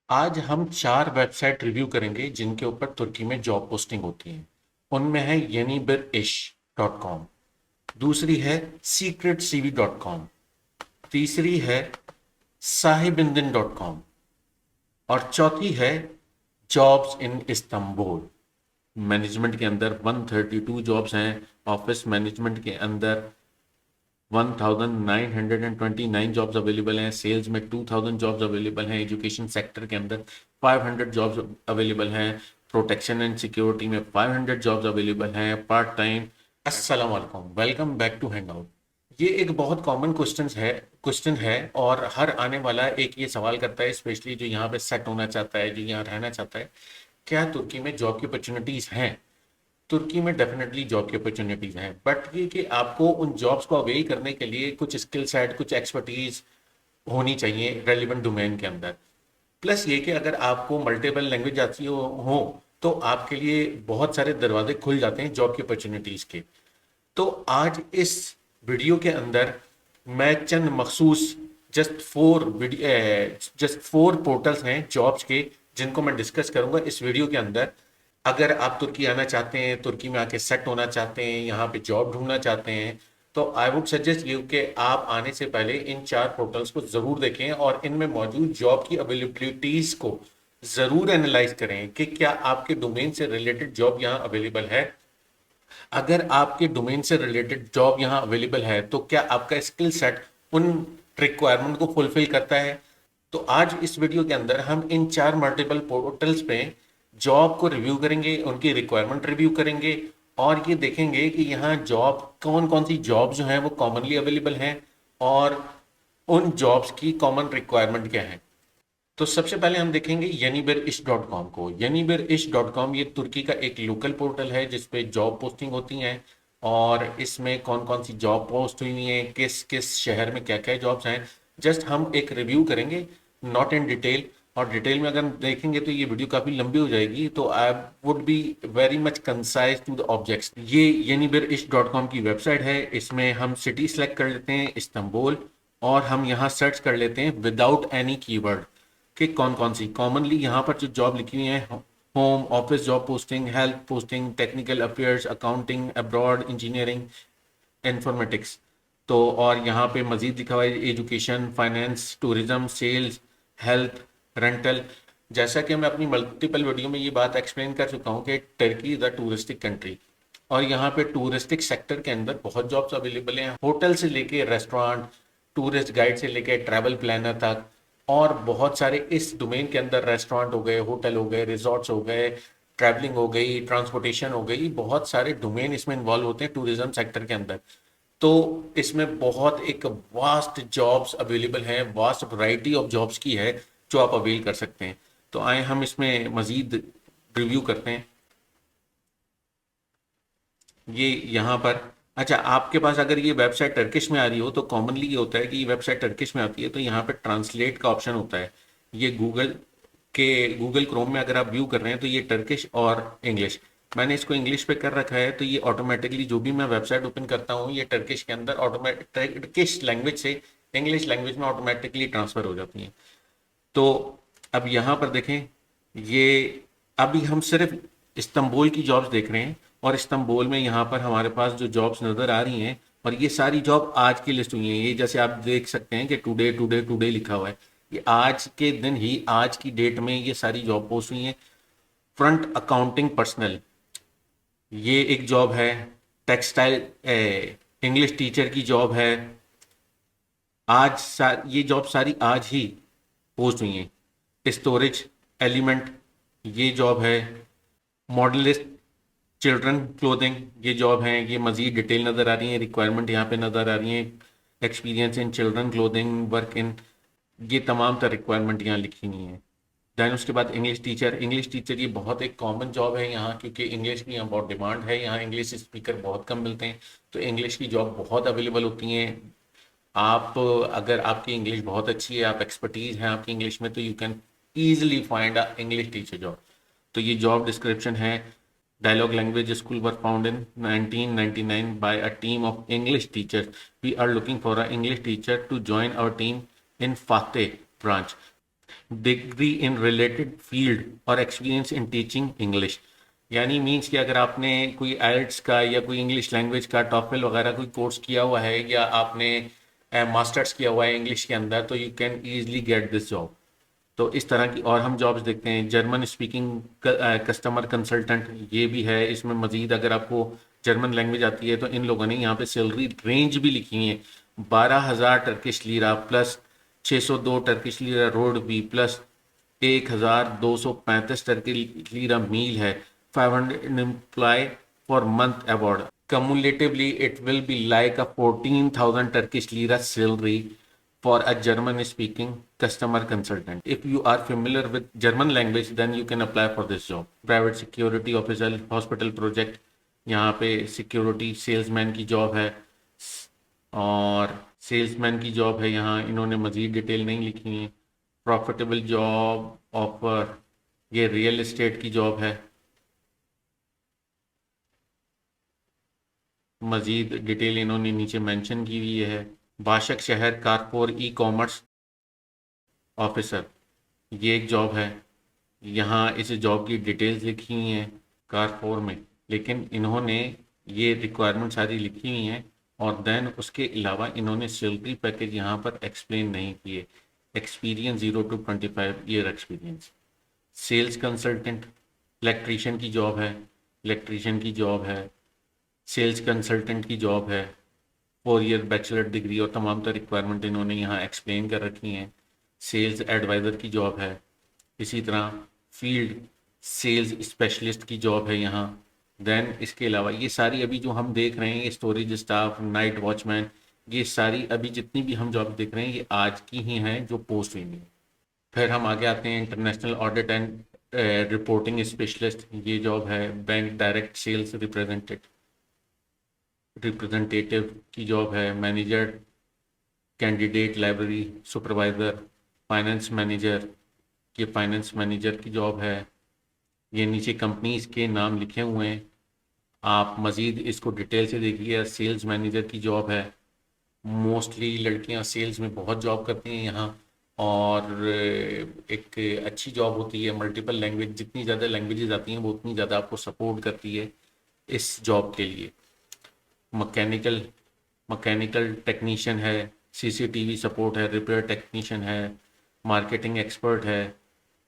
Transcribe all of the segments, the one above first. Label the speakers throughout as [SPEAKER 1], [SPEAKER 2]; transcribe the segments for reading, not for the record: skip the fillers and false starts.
[SPEAKER 1] आज हम 4 website review करेंगे जिनके ऊपर तुर्की में जॉब पोस्टिंग होती है। उनमें है yenibirish.com, दूसरी है secretcv.com, तीसरी है sahibindin.com और चौथी है जॉब्स इन इस्तांबुल। मैनेजमेंट के अंदर 132 जॉब्स हैं, ऑफिस मैनेजमेंट के अंदर 1929 जॉब्स अवेलेबल हैं, सेल्स में 2000 जॉब्स अवेलेबल हैं, एजुकेशन सेक्टर के अंदर 500 जॉब्स अवेलेबल हैं, प्रोटेक्शन एंड सिक्योरिटी में 500 जॉब्स अवेलेबल हैं, पार्ट टाइम। अस्सलाम वालेकुम, वेलकम बैक टू हैंगआउट। ये एक बहुत कॉमन क्वेश्चन है और हर आने वाला एक ये सवाल करता है, स्पेशली जो यहाँ पे सेट होना चाहता है, जो यहाँ रहना चाहता है, क्या तुर्की में जॉब की अपॉर्चुनिटीज़ हैं। तुर्की में डेफिनेटली जॉब की अपॉर्चुनिटीज़ हैं, बट ये कि आपको उन जॉब्स को अवेल करने के लिए कुछ स्किल सेट, कुछ एक्सपर्टीज होनी चाहिए रेलिवेंट डोमेन के अंदर। प्लस ये कि अगर आपको मल्टीपल लैंग्वेज आती हो तो आपके लिए बहुत सारे दरवाजे खुल जाते हैं जॉब की अपॉर्चुनिटीज़ के। तो आज इस वीडियो के अंदर मैं चंद मखसूस जस्ट फोर पोर्टल्स हैं जॉब्स के जिनको मैं डिस्कस करूंगा इस वीडियो के अंदर। अगर आप तुर्की आना चाहते हैं, तुर्की में आके सेट होना चाहते हैं, यहाँ पे जॉब ढूंढना चाहते हैं, तो आई वुड सजेस्ट यू कि आप आने से पहले इन 4 पोर्टल्स को ज़रूर देखें और इनमें मौजूद जॉब की अवेलेबिलिटीज़ को ज़रूर एनालाइज करें कि क्या आपके डोमेन से रिलेटेड जॉब यहाँ अवेलेबल है। अगर आपके डोमेन से रिलेटेड जॉब यहाँ अवेलेबल है तो क्या आपका स्किल सेट उन रिक्वायरमेंट को फुलफिल करता है। तो आज इस वीडियो के अंदर हम इन 4 मल्टीपल पोर्टल्स पे जॉब को रिव्यू करेंगे, उनकी रिक्वायरमेंट रिव्यू करेंगे और ये देखेंगे कि यहाँ जॉब कौन कौन सी जॉब जो हैं वो कॉमनली अवेलेबल हैं और उन जॉब्स की कॉमन रिक्वायरमेंट क्या है। तो सबसे पहले हम देखेंगे yenibirish.com को। yenibirish.com ये तुर्की का एक लोकल पोर्टल है जिसपे जॉब पोस्टिंग होती हैं और इसमें कौन कौन सी जॉब पोस्ट हुई हैं, किस किस शहर में क्या क्या जॉब्स हैं, जस्ट हम एक रिव्यू करेंगे, नॉट इन डिटेल। और डिटेल में अगर हम देखेंगे तो ये वीडियो काफ़ी लंबी हो जाएगी, तो I would be very much concise to the objects. ये yenibirish.com की वेबसाइट है, इसमें हम सिटी सेलेक्ट कर लेते हैं इस्तांबुल और हम यहाँ सर्च कर लेते हैं विदाउट एनी कीवर्ड कि कौन कौन सी कॉमनली यहाँ पर जो जॉब लिखी हुई है, home office job posting, health posting, technical affairs, accounting, abroad, engineering, informatics. तो और यहाँ पे मजीद लिखा हुआ है education, finance, tourism, sales, health, rental. जैसा कि मैं अपनी मल्टीपल वीडियो में ये बात एक्सप्लेन कर चुका हूँ कि Turkey is a touristic country और यहाँ पे टूरिस्टिक सेक्टर के अंदर बहुत जॉब्स अवेलेबल हैं, होटल से लेके रेस्टोरेंट, टूरिस्ट गाइड से लेके ट्रैवल प्लानर तक। और बहुत सारे इस डोमेन के अंदर रेस्टोरेंट हो गए, होटल हो गए, रिजॉर्ट्स हो गए, ट्रैवलिंग हो गई, ट्रांसपोर्टेशन हो गई, बहुत सारे डोमेन इसमें इन्वॉल्व होते हैं टूरिज्म सेक्टर के अंदर। तो इसमें बहुत एक वास्ट जॉब्स अवेलेबल हैं, वास्ट वैरायटी ऑफ जॉब्स की है जो आप अवेल कर सकते हैं। तो आए हम इसमें मजीद रिव्यू करते हैं। ये यहाँ पर, अच्छा, आपके पास अगर ये वेबसाइट टर्किश में आ रही हो तो कॉमनली ये होता है कि ये वेबसाइट टर्किश में आती है तो यहाँ पे ट्रांसलेट का ऑप्शन होता है। ये गूगल क्रोम में अगर आप व्यू कर रहे हैं तो ये टर्किश और इंग्लिश, मैंने इसको इंग्लिश पे कर रखा है तो ये ऑटोमेटिकली जो भी मैं वेबसाइट ओपन करता हूँ ये टर्किश के अंदर ऑटोमेटिक टर्किश लैंग्वेज से इंग्लिश लैंग्वेज में ऑटोमेटिकली ट्रांसफर हो जाती है। तो अब यहाँ पर देखें, ये अभी हम सिर्फ इस्तांबुल की जॉब्स देख रहे हैं और इस्तांबुल में यहाँ पर हमारे पास जो जॉब्स नज़र आ रही हैं और ये सारी जॉब आज की लिस्ट हुई हैं। ये जैसे आप देख सकते हैं कि टुडे टुडे टुडे लिखा हुआ है, ये आज के दिन ही, आज की डेट में ये सारी जॉब पोस्ट हुई हैं। फ्रंट अकाउंटिंग पर्सनल ये एक जॉब है, टेक्सटाइल इंग्लिश टीचर की जॉब है, ये जॉब सारी आज ही पोस्ट हुई हैं। स्टोरेज एलिमेंट ये जॉब है, मॉडलिस्ट चिल्ड्रन क्लोथिंग ये जॉब है, ये मजीद डिटेल नज़र आ रही है, रिक्वायरमेंट यहाँ पे नज़र आ रही है, experience in children clothing, work in, ये तमाम तर रिक्वायरमेंट यहाँ लिखी हुई हैं। दैन उसके बाद इंग्लिश टीचर ये बहुत एक कॉमन जॉब है यहाँ, क्योंकि इंग्लिश की यहाँ बहुत डिमांड है, यहाँ इंग्लिश स्पीकर बहुत कम मिलते हैं तो इंग्लिश की जॉब बहुत अवेलेबल होती हैं। आप अगर आपकी इंग्लिश बहुत अच्छी है, आप एक्सपर्टीज़ हैं आपकी इंग्लिश में, तो you can easily find a English teacher job. तो ये जॉब डिस्क्रिप्शन है, dialogue language school were founded in 1999 by a team of English teachers. We are looking for an English teacher to join our team in Fateh branch. Degree in related field और experience in teaching English. यानी means कि अगर आपने कोई IELTS का या कोई English language का टॉफल वगैरह कोई कोर्स किया हुआ है या आपने मास्टर्स किया हुआ है इंग्लिश के अंदर, तो you can easily get this job. तो इस तरह की और हम जॉब्स देखते हैं। जर्मन स्पीकिंग कस्टमर कंसल्टेंट, ये भी है। इसमें मजीद अगर आपको जर्मन लैंग्वेज आती है तो इन लोगों ने यहाँ पे सैलरी रेंज भी लिखी है। 12,000 Turkish lira plus 602 Turkish lira road भी प्लस 1,235 टर्किश लीरा मील है। 500 employ for month award. Cumulatively, it will be like a 14,000 Turkish lira salary for a German speaking customer consultant. If you are familiar with German language, then you can apply for this job. Private security officer, hospital project, यहाँ पे security salesman की job है और salesman की job है। यहाँ इन्होंने मज़ीद डिटेल नहीं लिखी है। प्रॉफिटेबल जॉब ऑफर, ये रियल एस्टेट की जॉब है। मज़ीद डिटेल इन्होंने नीचे मेंशन की हुई है। बाशक शहर कारपोर ई कॉमर्स ऑफिसर, ये एक जॉब है। यहाँ इस जॉब की डिटेल्स लिखी हुई हैं कारपोर में, लेकिन इन्होंने ये रिक्वायरमेंट सारी लिखी हुई हैं और देन उसके अलावा इन्होंने सैलरी पैकेज यहाँ पर एक्सप्लेन नहीं किए। Experience 0 to 25 year experience. Sales consultant, electrician की जॉब है। इलेक्ट्रीशियन की जॉब है, सेल्स कंसल्टेंट की जॉब है। 4 ईयर बैचलर डिग्री और तमाम तर रिक्वायरमेंट इन्होंने यहाँ एक्सप्लेन कर रखी हैं। सेल्स एडवाइज़र की जॉब है। इसी तरह फील्ड सेल्स स्पेशलिस्ट की जॉब है यहाँ। देन इसके अलावा ये सारी अभी जो हम देख रहे हैं, ये स्टोरेज स्टाफ, नाइट वॉचमैन, ये सारी अभी जितनी भी हम जॉब देख रहे हैं ये आज की ही हैं जो पोस्ट हुई हैं। फिर हम आगे आते हैं international audit and reporting specialist, ये जॉब है। बैंक डायरेक्ट सेल्स रिप्रेजेंटेटिव की जॉब है। Manager candidate library supervisor, finance manager, ये फाइनेंस मैनेजर की जॉब है। ये नीचे कंपनीज के नाम लिखे हुए हैं, आप मज़ीद इसको डिटेल से देखिए। सेल्स मैनेजर की जॉब है। मोस्टली लड़कियां सेल्स में बहुत जॉब करती हैं यहाँ और एक अच्छी जॉब होती है। मल्टीपल लैंग्वेज, जितनी ज़्यादा लैंग्वेजेस आती हैं वो उतनी ज़्यादा आपको सपोर्ट करती है इस जॉब के लिए। मैकेनिकल मैकेनिकल टेक्नीशियन है। सीसीटीवी सपोर्ट है। रिपेयर टेक्नीशियन है। मार्केटिंग एक्सपर्ट है।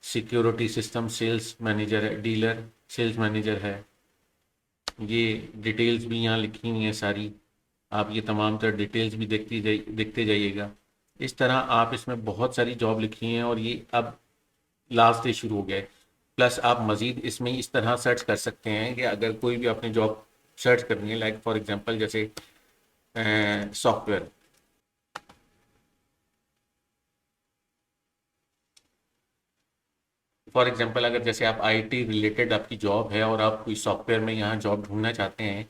[SPEAKER 1] सिक्योरिटी सिस्टम सेल्स मैनेजर है। डीलर सेल्स मैनेजर है। ये डिटेल्स भी यहाँ लिखी हुई हैं सारी, आप ये तमाम तर डिटेल्स भी देखते जाइएगा। इस तरह आप इसमें बहुत सारी जॉब लिखी हैं और ये अब लास्ट डे शुरू हो गया है। प्लस आप मज़ीद इसमें इस तरह सर्च कर सकते हैं कि अगर कोई भी आपने जॉब सर्च करनी है, लाइक फॉर एग्जांपल जैसे सॉफ्टवेयर, फॉर एग्जांपल अगर जैसे आप आईटी रिलेटेड आपकी जॉब है और आप कोई सॉफ्टवेयर में यहाँ जॉब ढूंढना चाहते हैं,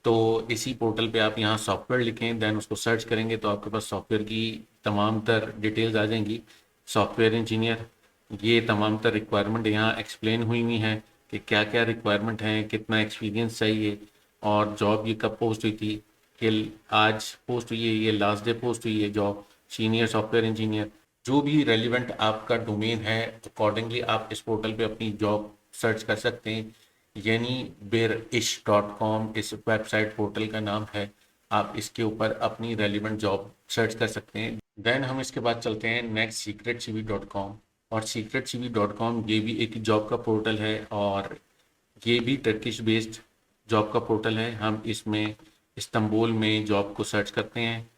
[SPEAKER 1] तो इसी पोर्टल पे आप यहाँ सॉफ्टवेयर लिखें, देन उसको सर्च करेंगे तो आपके पास सॉफ्टवेयर की तमाम तर डिटेल्स आ जाएंगी। सॉफ्टवेयर इंजीनियर, ये तमाम तर रिक्वायरमेंट यहाँ एक्सप्लेन हुई हुई हैं कि क्या क्या रिक्वायरमेंट हैं, कितना एक्सपीरियंस चाहिए और जॉब ये कब पोस्ट हुई थी। कि आज पोस्ट हुई है, ये लास्ट डे पोस्ट हुई है जॉब। सीनियर सॉफ्टवेयर इंजीनियर, जो भी रेलिवेंट आपका डोमेन है अकॉर्डिंगली आप इस पोर्टल पे अपनी जॉब सर्च कर सकते हैं। यानी berish.com इस वेबसाइट पोर्टल का नाम है। आप इसके ऊपर अपनी रेलिवेंट जॉब सर्च कर सकते हैं। देन हम इसके बाद चलते हैं नेक्स्ट secretcv.com। और secretcv.com ये भी एक जॉब का पोर्टल है और ये भी टर्किश बेस्ड जॉब का पोर्टल है। हम इसमें इस्तांबुल में जॉब को सर्च करते हैं।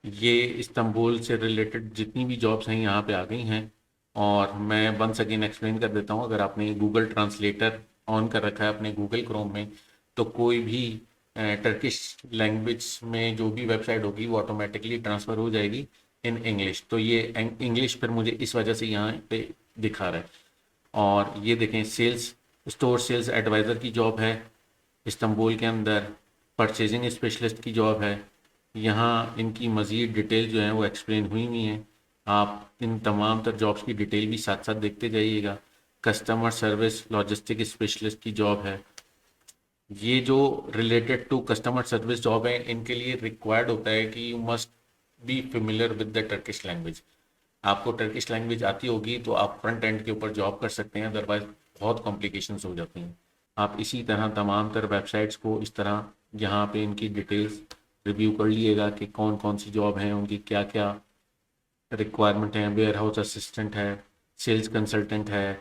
[SPEAKER 1] ये इस्तांबुल से रिलेटेड जितनी भी जॉब्स हैं यहाँ पे आ गई हैं और मैं वंस अगेन एक्सप्लेन कर देता हूँ। अगर आपने गूगल ट्रांसलेटर ऑन कर रखा है अपने गूगल क्रोम में, तो कोई भी टर्किश लैंग्वेज में जो भी वेबसाइट होगी वो ऑटोमेटिकली ट्रांसफ़र हो जाएगी इन इंग्लिश। तो ये इंग्लिश फिर मुझे इस वजह से यहाँ पे दिखा रहा है। और ये देखें, सेल्स स्टोर सेल्स एडवाइज़र की जॉब है इस्तांबुल के अंदर। परचेजिंग स्पेशलिस्ट की जॉब है। यहाँ इनकी मज़ीद डिटेल जो है वो एक्सप्लेन हुई हुई हैं। आप इन तमाम तर जॉब्स की डिटेल भी साथ साथ देखते जाइएगा। कस्टमर सर्विस लॉजिस्टिक स्पेशलिस्ट की जॉब है। ये जो related to customer service job है, इनके लिए रिक्वायर्ड होता है कि you must be familiar with the Turkish language. आपको टर्किश लैंग्वेज आती होगी तो आप फ्रंट एंड के ऊपर जॉब कर सकते हैं, अदरवाइज बहुत कॉम्प्लिकेशंस हो जाती हैं। आप इसी तरह तमाम तरह वेबसाइट्स को इस तरह यहाँ पे इनकी डिटेल्स रिव्यू कर लिएगा कि कौन कौन सी जॉब हैं, उनकी क्या क्या रिक्वायरमेंट है। वेयर हाउस असिस्टेंट है, सेल्स कंसल्टेंट है,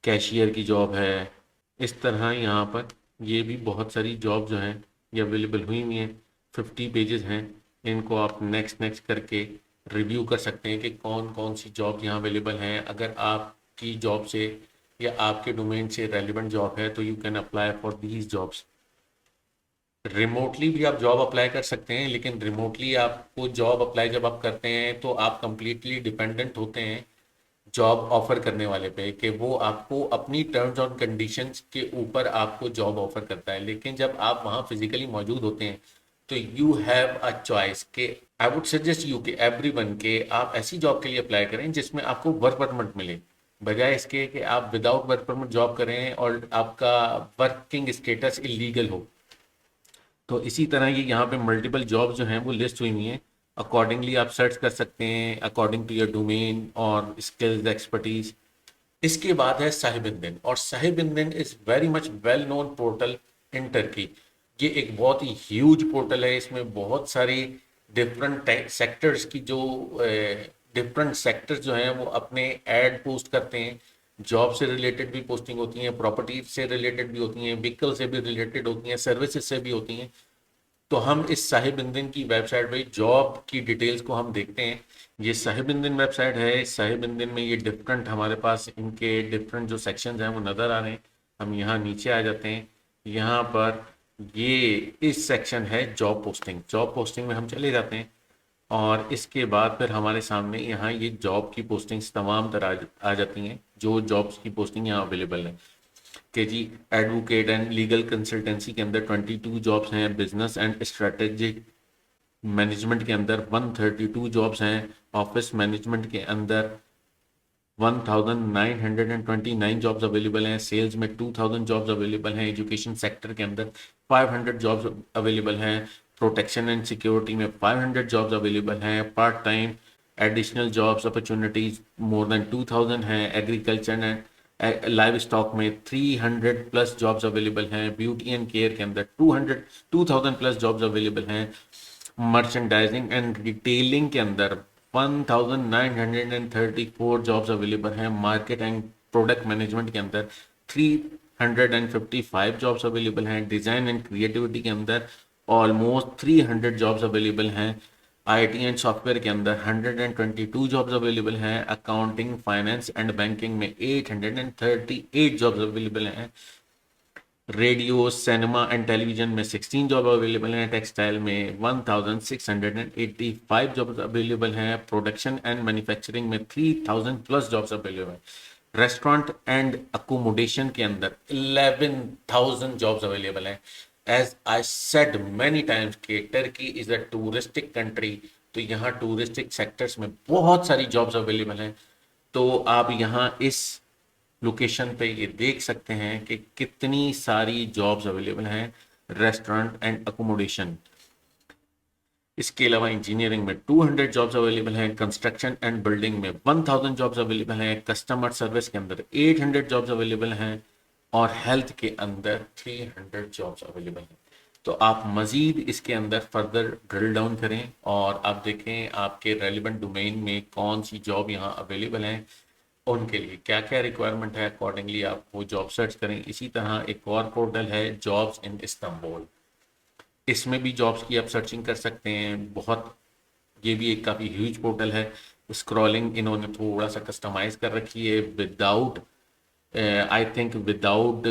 [SPEAKER 1] कैशियर की जॉब है। इस तरह यहाँ पर ये भी बहुत सारी जॉब जो हैं ये अवेलेबल हुई हुई हैं। 50 पेजेस हैं, इनको आप नेक्स्ट नेक्स्ट करके रिव्यू कर सकते हैं कि कौन कौन सी जॉब यहाँ अवेलेबल हैं। अगर आपकी जॉब से या आपके डोमेन से रेलिवेंट जॉब है तो you can apply for these jobs. Remotely भी आप जॉब अप्लाई कर सकते हैं, लेकिन रिमोटली आपको जॉब अप्लाई जब आप करते हैं तो आप कंप्लीटली डिपेंडेंट होते हैं जॉब ऑफर करने वाले पे कि वो आपको अपनी टर्म्स और कंडीशंस के ऊपर आपको जॉब ऑफर करता है। लेकिन जब आप वहाँ फिजिकली मौजूद होते हैं तो यू हैव अ चॉइस के आई वुड सजेस्ट यू कि एवरीवन के आप ऐसी जॉब के लिए अप्लाई करें जिसमें आपको वर्क परमिट मिले, बजाय इसके कि आप विदाउट वर्क परमिट जॉब करें और आपका वर्किंग स्टेटस इलीगल हो। तो इसी तरह ये यहाँ पे मल्टीपल जॉब जो हैं वो लिस्ट हुई हुई हैं। अकॉर्डिंगली आप सर्च कर सकते हैं अकॉर्डिंग टू योर डोमेन और स्किल्स एक्सपर्टीज। इसके बाद है साहिबिंदन, और Sahibinden is very much well known portal in Turkey. ये एक बहुत ही ह्यूज पोर्टल है, इसमें बहुत सारी डिफरेंट सेक्टर्स की जो डिफरेंट सेक्टर्स जो हैं वो अपने ऐड पोस्ट करते हैं। जॉब से रिलेटेड भी पोस्टिंग होती हैं, प्रॉपर्टी से रिलेटेड भी होती हैं, व्हीकल से भी रिलेटेड होती हैं, सर्विसेज से भी होती हैं। तो हम इस साहिबिंदन की वेबसाइट पे जॉब की डिटेल्स को हम देखते हैं। ये साहिबिंदन वेबसाइट है, इस साहिबिंदन में ये डिफरेंट हमारे पास इनके डिफरेंट जो सेक्शंस हैं वो नज़र आ रहे हैं। हम यहाँ नीचे आ जाते हैं, यहाँ पर ये इस सेक्शन है जॉब पोस्टिंग। जॉब पोस्टिंग में हम चले जाते हैं और इसके बाद फिर हमारे सामने यहाँ ये जॉब की पोस्टिंग्स तमाम तरह आ जाती हैं, जो जॉब्स की पोस्टिंग यहाँ अवेलेबल है। के जी एडवोकेट एंड लीगल कंसल्टेंसी के अंदर 22 जॉब्स हैं। बिजनेस एंड स्ट्रेटेजिक मैनेजमेंट के अंदर 132 जॉब्स हैं। ऑफिस मैनेजमेंट के अंदर 1929 जॉब्स अवेलेबल हैं। सेल्स में 2000 जॉब्स अवेलेबल हैं। एजुकेशन सेक्टर के अंदर 500 जॉब्स अवेलेबल हैं। प्रोटेक्शन एंड सिक्योरिटी में 500 जॉब्स अवेलेबल हैं। Part time additional jobs opportunities more than 2000 हैं। एग्रीकल्चर एंड लाइव स्टॉक में 300 प्लस जॉब्स अवेलेबल हैं। ब्यूटी एंड केयर के अंदर 2000 प्लस जॉब्स अवेलेबल हैं। मर्चेंडाइजिंग एंड रिटेलिंग के अंदर 1934 जॉब्स अवेलेबल हैं। मार्केट एंड प्रोडक्ट मैनेजमेंट के अंदर 355 जॉब्स अवेलेबल हैं। डिज़ाइन एंड क्रिएटिविटी के अंदर ऑलमोस्ट 300 जॉब्स अवेलेबल हैं। आईटी एंड सॉफ्टवेयर के अंदर 122 जॉब्स अवेलेबल हैं। अकाउंटिंग, फाइनेंस एंड बैंकिंग में 838 जॉब्स अवेलेबल हैं। रेडियो, सिनेमा एंड टेलीविजन में 16 जॉब अवेलेबल हैं। टेक्सटाइल में 1685 जॉब्स अवेलेबल हैं। प्रोडक्शन एंड मैन्युफैक्चरिंग में 3000 प्लस जॉब्स अवेलेबल हैं। रेस्टोरेंट एंड अकोमोडेशन के अंदर 11,000 जॉब्स अवेलेबल हैं। As I said many times कि Turkey is a touristic country, तो यहाँ टूरिस्टिक सेक्टर्स में बहुत सारी जॉब्स अवेलेबल हैं। तो आप यहाँ इस लोकेशन पे ये देख सकते हैं कि कितनी सारी जॉब्स अवेलेबल हैं। रेस्टोरेंट एंड अकोमोडेशन, इसके अलावा इंजीनियरिंग में 200 जॉब्स अवेलेबल हैं। कंस्ट्रक्शन एंड बिल्डिंग में 1000 जॉब्स अवेलेबल हैं। कस्टमर सर्विस के अंदर 800 जॉब्स अवेलेबल हैं और हेल्थ के अंदर 300 जॉब्स अवेलेबल हैं। तो आप मज़ीद इसके अंदर फर्दर ड्रिल डाउन करें और आप देखें आपके रेलिवेंट डोमेन में कौन सी जॉब यहाँ अवेलेबल हैं, उनके लिए क्या क्या रिक्वायरमेंट है, अकॉर्डिंगली आप वो जॉब सर्च करें। इसी तरह एक और पोर्टल है जॉब्स इन इस्तांबुल, इसमें भी जॉब्स की आप सर्चिंग कर सकते हैं। बहुत ये भी एक काफ़ी ह्यूज पोर्टल है। स्क्रॉलिंग इन्होंने थोड़ा सा कस्टमाइज कर रखी है without I think without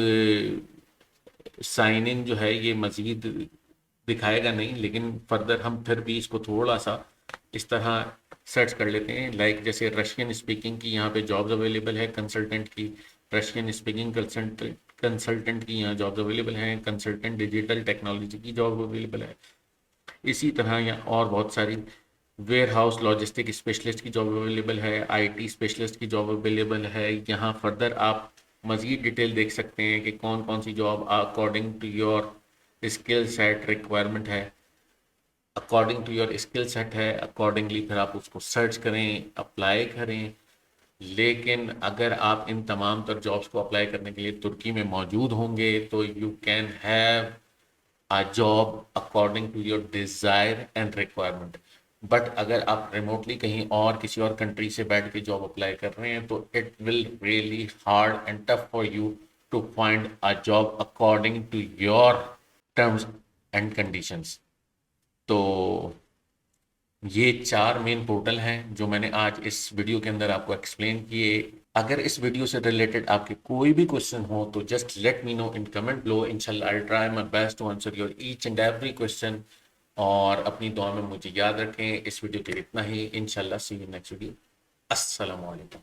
[SPEAKER 1] sign in जो है ये मज़ीद दिखाएगा नहीं, लेकिन फर्दर हम फिर भी इसको थोड़ा सा इस तरह सर्च कर लेते हैं। लाइक जैसे रशियन स्पीकिंग की यहाँ पे जॉब्स अवेलेबल है, कंसल्टेंट की। रशियन स्पीकिंग कंसल्टेंट की यहाँ जॉब्स अवेलेबल हैं। कंसल्टेंट डिजिटल टेक्नोलॉजी की जॉब अवेलेबल है। इसी तरह यहाँ और बहुत सारी वेयर हाउस लॉजिस्टिक स्पेशलिस्ट की जॉब अवेलेबल है। आईटी स्पेशलिस्ट की जॉब अवेलेबल है। यहाँ फर्दर आप मज़ीद डिटेल देख सकते हैं कि कौन कौन सी job according to your skill set requirement है। According to your skill set है, अकॉर्डिंगली फिर आप उसको सर्च करें, अप्लाई करें। लेकिन अगर आप इन तमाम तर जॉब्स को अप्लाई करने के लिए तुर्की में मौजूद होंगे तो you can have a job according to your desire and requirement। But अगर आप रिमोटली कहीं और किसी और कंट्री से बैठ के जॉब अप्लाई कर रहे हैं तो it will really hard and tough for you to find a job according to your terms and conditions. तो ये 4 मेन पोर्टल हैं जो मैंने आज इस वीडियो के अंदर आपको एक्सप्लेन किए। अगर इस वीडियो से रिलेटेड आपके कोई भी क्वेश्चन हो तो just let me know in comment below. इंशाल्लाह I try my best to answer your each and every question. और अपनी दुआ में मुझे याद रखें। इस वीडियो के लिए इतना ही। इंशाल्लाह सी यू नेक्स्ट वीडियो। अस्सलाम वालेकुम।